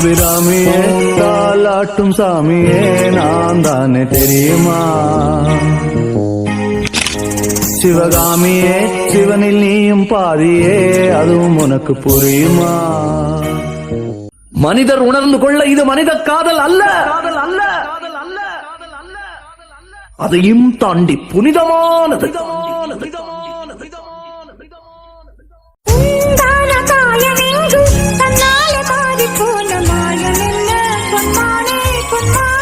அபிராமியே தாலாட்டும் சாமியே நான் தானே தெரியுமா? சிவகாமியே சிவனில் நீயும் பாதியே அதுவும் உனக்கு புரியுமா? மனிதர் உணர்ந்து கொள்ள இது மனித காதல் அல்ல, அதையும் தாண்டி புனிதமானது. தன்னால பாதி போன மாயம் என்ன பொன்மானே பொன்மானே